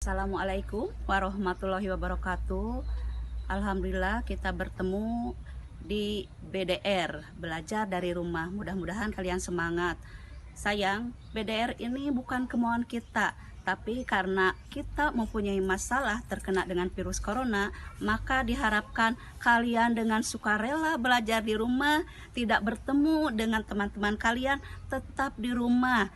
Assalamualaikum warahmatullahi wabarakatuh. Alhamdulillah kita bertemu di BDR, belajar dari rumah. Mudah-mudahan kalian semangat. Sayang, BDR ini bukan kemauan kita, tapi karena kita mempunyai masalah terkena dengan virus corona, maka diharapkan kalian dengan sukarela belajar di rumah, tidak bertemu dengan teman-teman kalian, tetap di rumah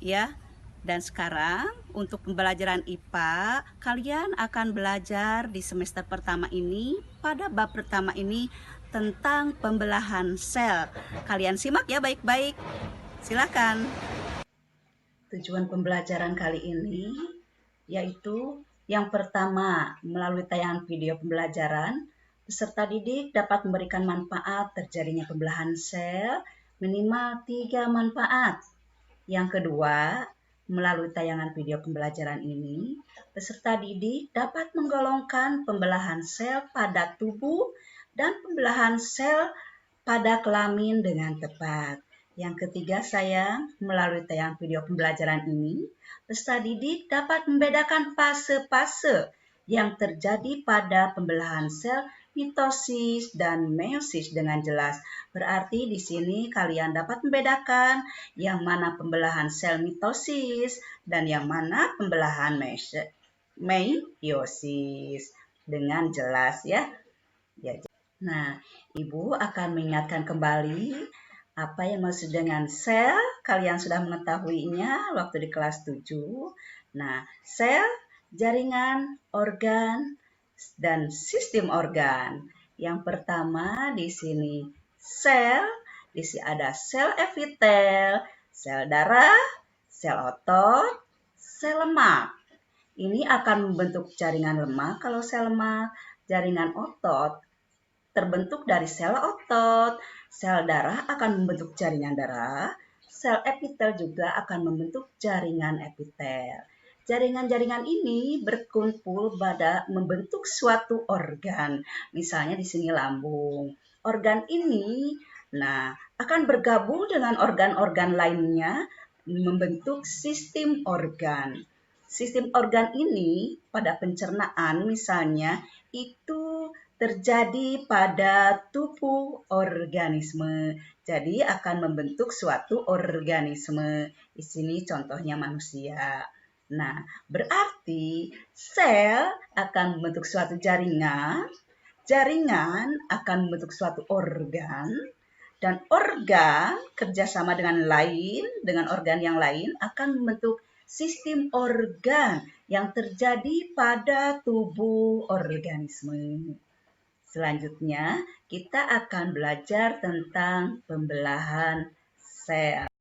ya. Dan sekarang untuk pembelajaran IPA, kalian akan belajar di semester pertama ini pada bab pertama ini tentang pembelahan sel. Kalian simak ya baik-baik. Silakan. Tujuan pembelajaran kali ini yaitu yang pertama, melalui tayangan video pembelajaran, peserta didik dapat memberikan manfaat terjadinya pembelahan sel minimal 3 manfaat. Yang kedua, melalui tayangan video pembelajaran ini, peserta didik dapat menggolongkan pembelahan sel pada tubuh dan pembelahan sel pada kelamin dengan tepat. Yang ketiga, sayang, melalui tayangan video pembelajaran ini, peserta didik dapat membedakan fase-fase yang terjadi pada pembelahan sel mitosis dan meiosis dengan jelas. Berarti di sini kalian dapat membedakan yang mana pembelahan sel mitosis dan yang mana pembelahan meiosis dengan jelas ya. Nah, Ibu akan mengingatkan kembali apa yang maksud dengan sel. Kalian sudah mengetahuinya waktu di kelas 7. Nah, sel, jaringan, organ, dan sistem organ. Yang pertama di sini sel, di sini ada sel epitel, sel darah, sel otot, sel lemak. Ini akan membentuk jaringan lemak kalau sel lemak, jaringan otot terbentuk dari sel otot, sel darah akan membentuk jaringan darah, sel epitel juga akan membentuk jaringan epitel. Jaringan-jaringan ini berkumpul pada membentuk suatu organ. Misalnya di sini lambung. Organ ini akan bergabung dengan organ-organ lainnya membentuk sistem organ. Sistem organ ini pada pencernaan misalnya itu terjadi pada tubuh organisme. Jadi akan membentuk suatu organisme. Di sini contohnya manusia. Nah, berarti sel akan membentuk suatu jaringan, jaringan akan membentuk suatu organ, dan organ kerjasama dengan organ yang lain akan membentuk sistem organ yang terjadi pada tubuh organisme. Selanjutnya, kita akan belajar tentang pembelahan sel.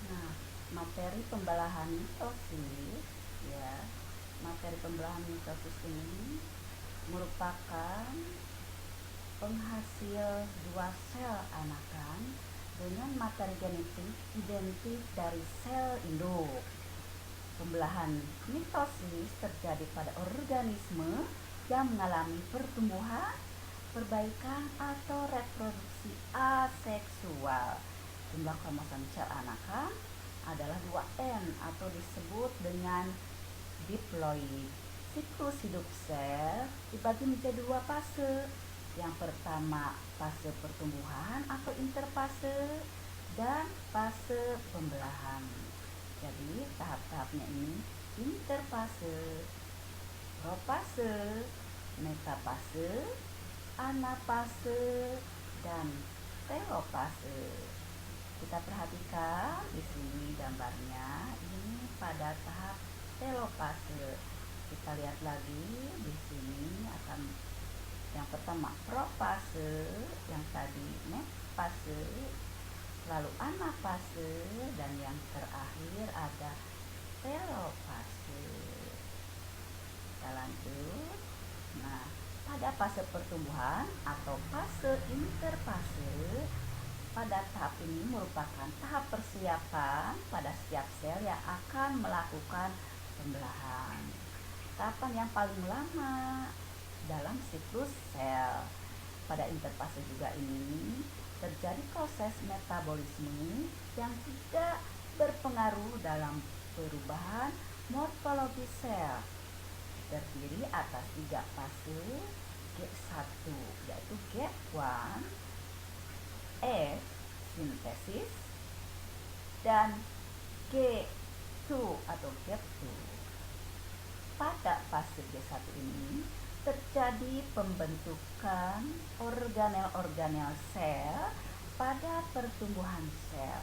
Nah, materi pembelahan mitosis, materi pembelahan mitosis ini merupakan penghasil dua sel anakan dengan materi genetik identik dari sel induk. Pembelahan mitosis terjadi pada organisme yang mengalami pertumbuhan, perbaikan, atau reproduksi aseksual. Jumlah kromosom sel anakan adalah 2N atau disebut dengan diploid. Siklus hidup sel dibagi menjadi 2 fase. Yang pertama fase pertumbuhan atau interfase dan fase pembelahan. Jadi tahap-tahapnya ini interfase, profase, metafase, anafase, dan telofase. Kita perhatikan di sini gambarnya, ini pada tahap telofase. Kita lihat lagi di sini akan yang pertama profase, yang tadi metafase, lalu anafase, dan yang terakhir ada telofase. Kita lanjut. Nah, pada fase pertumbuhan atau fase interfase, pada tahap ini merupakan tahap persiapan pada setiap sel yang akan melakukan pembelahan. Tahapan yang paling lama dalam siklus sel. Pada interfase juga ini terjadi proses metabolisme yang tidak berpengaruh dalam perubahan Morfologi sel terdiri atas 3 fase. Gap 1 yaitu gap 1, F sintesis, dan G2 atau gap 2. Pada fase G1 ini terjadi pembentukan organel-organel sel pada pertumbuhan sel.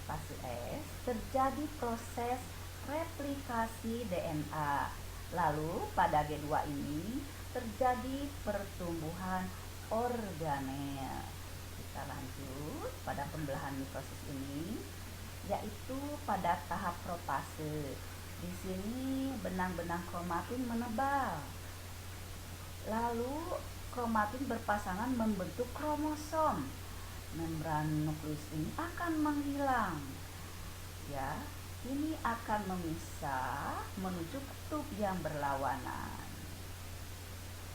Fase S terjadi proses replikasi DNA. Lalu pada G2 ini terjadi pertumbuhan organel. Kita lanjut pada pembelahan mitosis ini, yaitu pada tahap protase. Di sini benang-benang kromatin menebal. Lalu kromatin berpasangan membentuk kromosom. Membran nukleus ini akan menghilang. Ya, ini akan memisah menuju kutub yang berlawanan.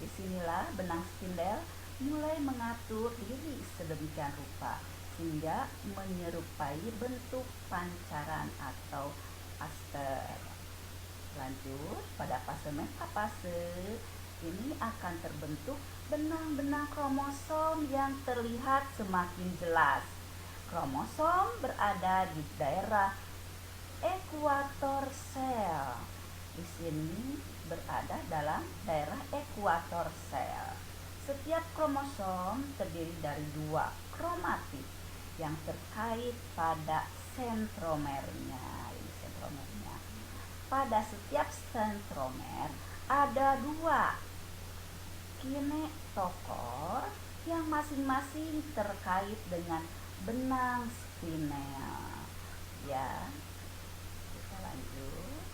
Disinilah benang spindel mulai mengatur diri sedemikian rupa sehingga menyerupai bentuk pancaran atau aster. Lanjut pada fase metafase ini akan terbentuk benang-benang kromosom yang terlihat semakin jelas. Kromosom berada di daerah ekuator sel. Di sini berada dalam daerah ekuator sel. Setiap kromosom terdiri dari 2 kromatid yang terkait pada sentromernya. Pada setiap sentromer ada 2 kinetokor yang masing-masing terkait dengan benang spinel. Ya, kita lanjut.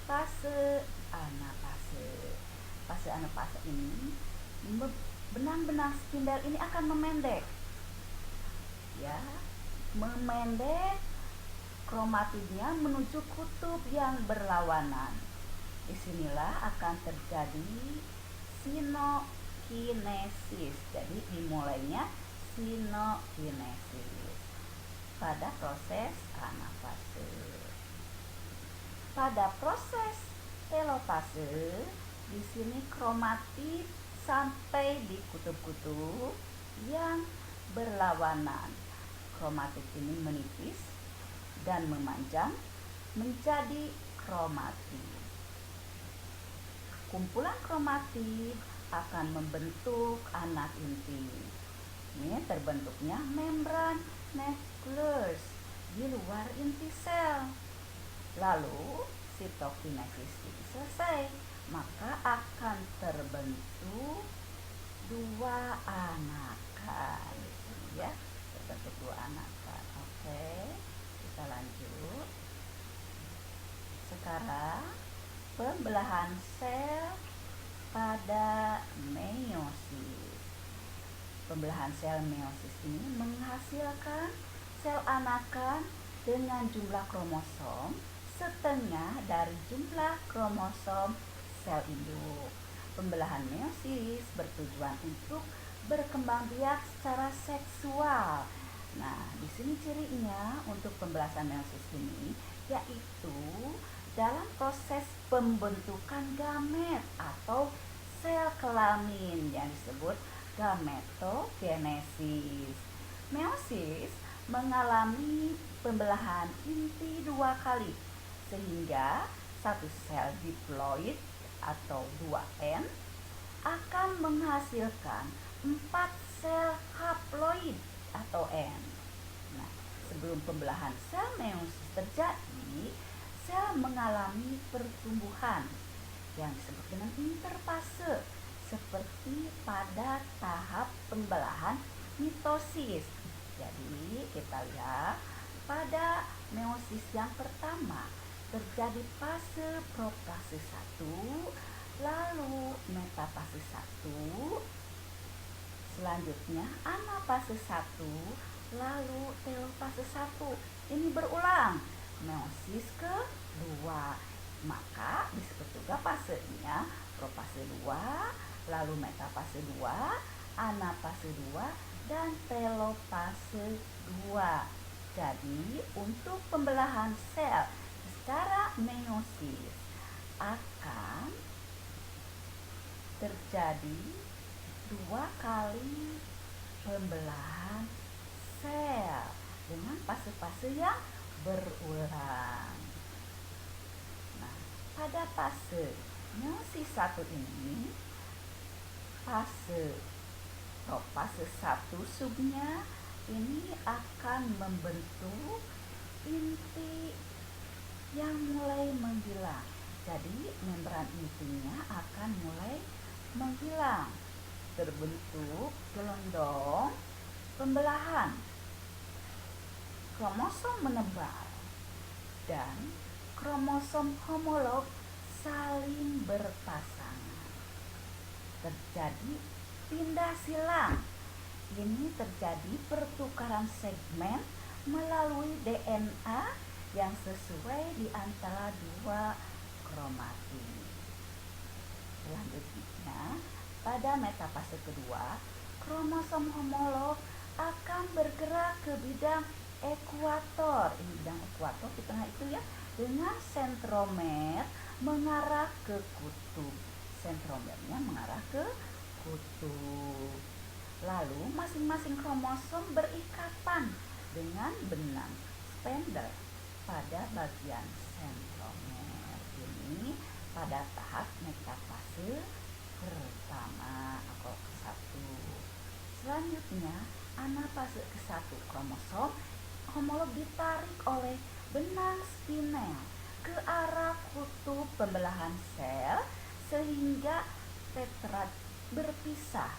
Fase anafase. Fase anafase ini benang-benang spindel ini akan memendek. Ya, memendek kromatidnya menuju kutub yang berlawanan. Disinilah akan terjadi sinokinesis. Jadi dimulainya sinokinesis pada proses anafase. Pada proses telofase, di sini kromatid sampai di kutub-kutub yang berlawanan. Kromatid ini menipis dan memanjang menjadi kromatid. Kumpulan kromatid akan membentuk anak inti. Ini terbentuknya membran nukleus di luar inti sel. Lalu sitokinesis ini selesai, maka akan terbentuk 2 anakan. Ya, terbentuk 2 anakan. Oke. Kita lanjut. Sekarang pembelahan sel pada meiosis. Pembelahan sel meiosis ini menghasilkan sel anakan dengan jumlah kromosom setengah dari jumlah kromosom sel induk. Pembelahan meiosis bertujuan untuk berkembang biak secara seksual. Nah, di sini cirinya untuk pembelahan meiosis ini yaitu dalam proses pembentukan gamet atau sel kelamin yang disebut gametogenesis. Meiosis mengalami pembelahan inti 2 kali sehingga satu sel diploid atau 2N akan menghasilkan 4 sel haploid atau N. Nah, sebelum pembelahan sel meiosis terjadi, sel mengalami pertumbuhan yang disebut dengan interfase seperti pada tahap pembelahan mitosis. Jadi kita lihat pada meiosis yang pertama terjadi fase protase 1, lalu metafase 1, selanjutnya anafase 1, lalu telofase 1. Ini berulang, meiosis kedua. Maka disebut juga fasenya profase 2, lalu metafase 2, anafase 2, dan telofase 2. Jadi untuk pembelahan sel secara meiosis akan terjadi 2 kali pembelahan sel dengan fase-fase yang berulang. Nah, pada fase meiosis 1 ini, fase 1 subnya ini akan membentuk inti yang mulai menghilang. Jadi membran intinya akan mulai menghilang, terbentuk gelondong pembelahan. Kromosom menebal dan kromosom homolog saling berpasangan. Terjadi pindah silang. Ini terjadi pertukaran segmen melalui DNA yang sesuai di antara 2 kromatin. Selanjutnya, pada metafase kedua, kromosom homolog akan bergerak ke bidang ekuator. Ini bidang ekuator di tengah itu ya, dengan sentromer mengarah ke kutub. Sentromernya mengarah ke kutub. Lalu masing-masing kromosom berikatan dengan benang spindle pada bagian sentromer. Ini pada tahap metafase pertama atau ke-1. Selanjutnya, anafase ke-1, kromosom homolog ditarik oleh benang spinel ke arah kutub pembelahan sel sehingga tetrad berpisah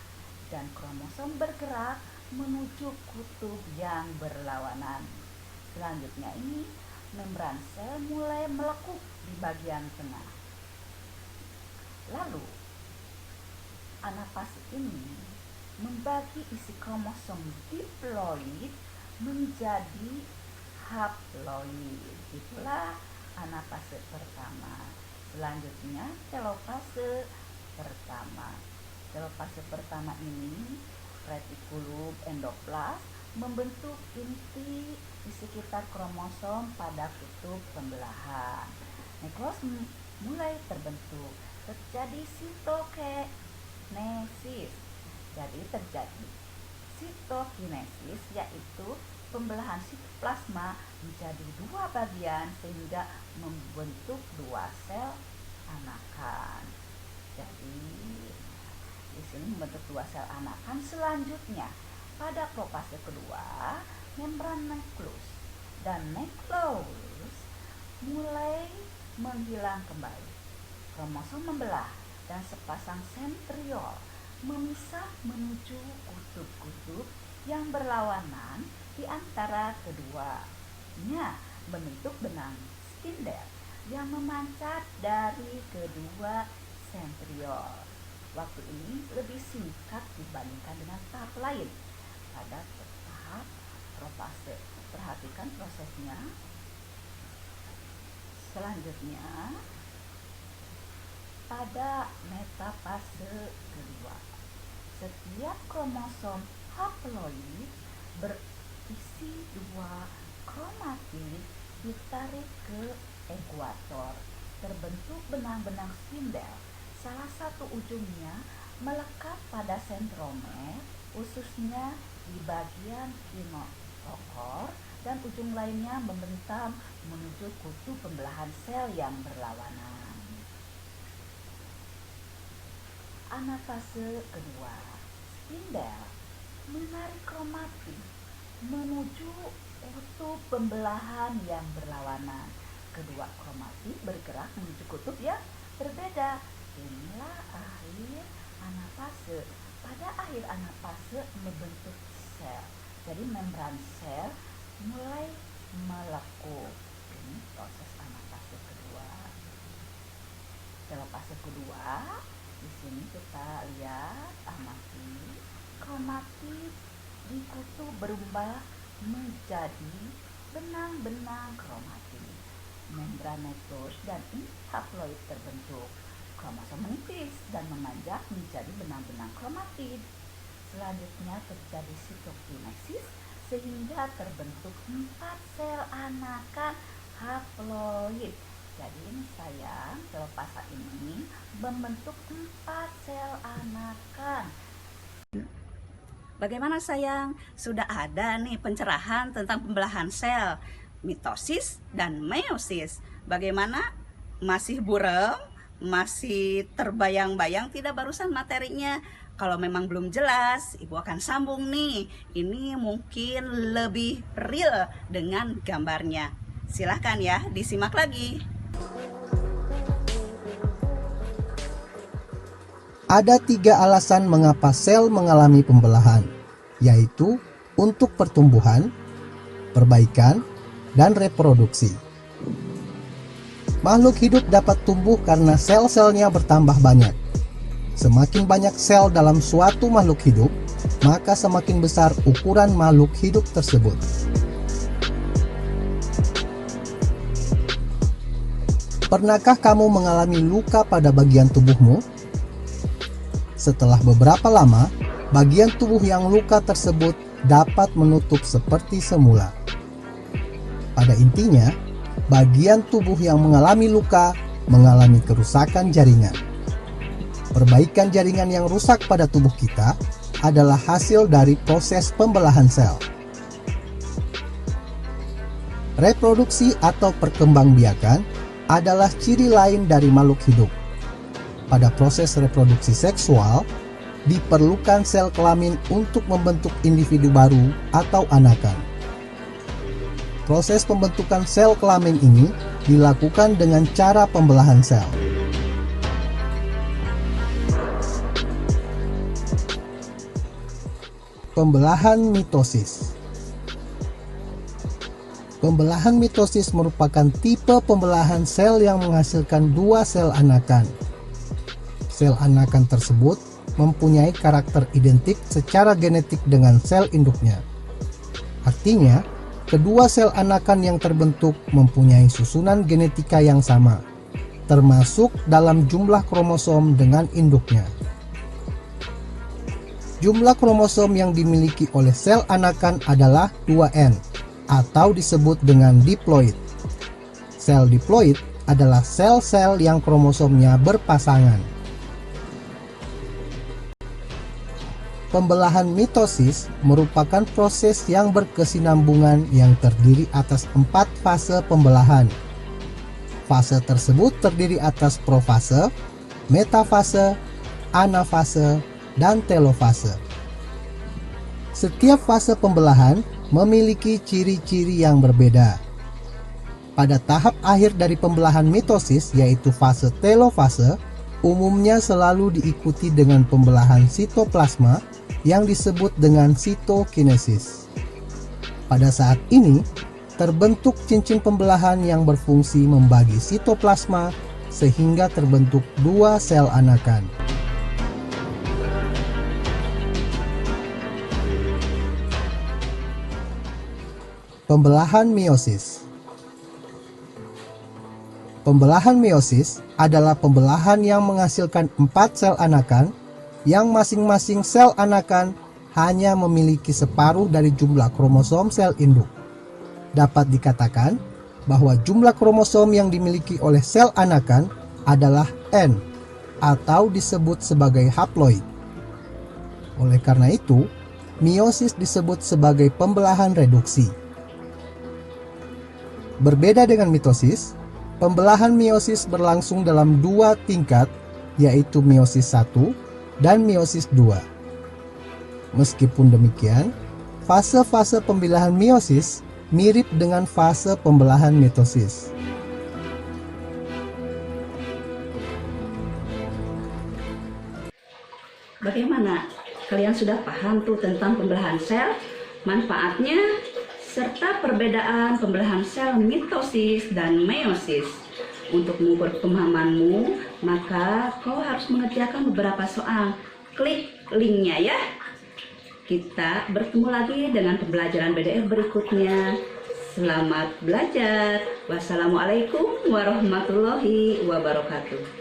dan kromosom bergerak menuju kutub yang berlawanan. Selanjutnya ini membran sel mulai melekuk di bagian tengah. Lalu anafase ini membagi isi kromosom diploid menjadi haploid. Itulah anafase pertama. Selanjutnya telofase pertama. Telofase pertama ini retikulum endoplas membentuk inti di sekitar kromosom pada kutub pembelahan. Nukleus mulai terbentuk, terjadi sitokinesis. Jadi terjadi sitokinesis, yaitu pembelahan sitoplasma menjadi 2 bagian sehingga membentuk 2 sel anakan. Jadi di sini membentuk 2 sel anakan. Selanjutnya pada profase kedua, membran nukleus dan nukleus mulai menghilang kembali. Kromosom membelah dan sepasang sentriol memisah menuju kutub-kutub yang berlawanan di antara keduanya, membentuk benang spindel yang memancat dari kedua sentriol. Waktu ini lebih singkat dibandingkan dengan tahap lain. Pada tahap profase, perhatikan prosesnya. Selanjutnya pada metafase kedua, setiap kromosom haploid berisi 2 kromatid ditarik ke ekuator, terbentuk benang-benang spindel. Salah satu ujungnya melekat pada sentromer, khususnya di bagian kinetokor, dan ujung lainnya membentang menuju kutub pembelahan sel yang berlawanan. Anafase kedua, spindel menarik kromatid menuju kutub pembelahan yang berlawanan. Kedua kromatid bergerak menuju kutub yang berbeda. Inilah akhir anafase. Pada akhir anafase membentuk sel. Jadi membran sel mulai melekuk. Ini proses anafase kedua. Dalam fase kedua, di sini kita lihat amati kromatid di kutub berubah menjadi benang-benang kromatid. Membran nukleus dan haploid terbentuk. Kromosom menipis dan memanjang menjadi benang-benang kromatid. Selanjutnya terjadi sitokinesis sehingga terbentuk 4 sel anakan haploid. Jadi ini sayang, telophasa ini membentuk 4 sel anakan. Bagaimana sayang? Sudah ada nih pencerahan tentang pembelahan sel, mitosis dan meiosis. Bagaimana? Masih buram? Masih terbayang-bayang tidak barusan materinya? Kalau memang belum jelas, Ibu akan sambung nih. Ini mungkin lebih real dengan gambarnya. Silahkan ya, disimak lagi. Ada 3 alasan mengapa sel mengalami pembelahan, yaitu untuk pertumbuhan, perbaikan, dan reproduksi. Makhluk hidup dapat tumbuh karena sel-selnya bertambah banyak. Semakin banyak sel dalam suatu makhluk hidup, maka semakin besar ukuran makhluk hidup tersebut. Pernahkah kamu mengalami luka pada bagian tubuhmu? Setelah beberapa lama, bagian tubuh yang luka tersebut dapat menutup seperti semula. Pada intinya, bagian tubuh yang mengalami luka mengalami kerusakan jaringan. Perbaikan jaringan yang rusak pada tubuh kita adalah hasil dari proses pembelahan sel. Reproduksi atau perkembangbiakan adalah ciri lain dari makhluk hidup. Pada proses reproduksi seksual, diperlukan sel kelamin untuk membentuk individu baru atau anakan. Proses pembentukan sel kelamin ini dilakukan dengan cara pembelahan sel. Pembelahan mitosis. Pembelahan mitosis merupakan tipe pembelahan sel yang menghasilkan 2 sel anakan. Sel anakan tersebut mempunyai karakter identik secara genetik dengan sel induknya. Artinya, kedua sel anakan yang terbentuk mempunyai susunan genetika yang sama, termasuk dalam jumlah kromosom dengan induknya. Jumlah kromosom yang dimiliki oleh sel anakan adalah 2N, atau disebut dengan diploid. Sel diploid adalah sel-sel yang kromosomnya berpasangan. Pembelahan mitosis merupakan proses yang berkesinambungan yang terdiri atas 4 fase pembelahan. Fase tersebut terdiri atas profase, metafase, anafase, dan telofase. Setiap fase pembelahan memiliki ciri-ciri yang berbeda. Pada tahap akhir dari pembelahan mitosis, yaitu fase telofase, umumnya selalu diikuti dengan pembelahan sitoplasma yang disebut dengan sitokinesis. Pada saat ini, terbentuk cincin pembelahan yang berfungsi membagi sitoplasma sehingga terbentuk 2 sel anakan. Pembelahan meiosis. Pembelahan meiosis adalah pembelahan yang menghasilkan 4 sel anakan yang masing-masing sel anakan hanya memiliki separuh dari jumlah kromosom sel induk. Dapat dikatakan bahwa jumlah kromosom yang dimiliki oleh sel anakan adalah N, atau disebut sebagai haploid. Oleh karena itu, meiosis disebut sebagai pembelahan reduksi. Berbeda dengan mitosis, pembelahan meiosis berlangsung dalam 2 tingkat, yaitu meiosis 1 dan meiosis 2. Meskipun demikian, fase-fase pembelahan meiosis mirip dengan fase pembelahan mitosis. Bagaimana? Kalian sudah paham tuh tentang pembelahan sel, manfaatnya, serta perbedaan pembelahan sel mitosis dan meiosis. Untuk mengukur pemahamanmu, maka kau harus mengerjakan beberapa soal. Klik linknya ya. Kita bertemu lagi dengan pembelajaran BDR berikutnya. Selamat belajar. Wassalamualaikum warahmatullahi wabarakatuh.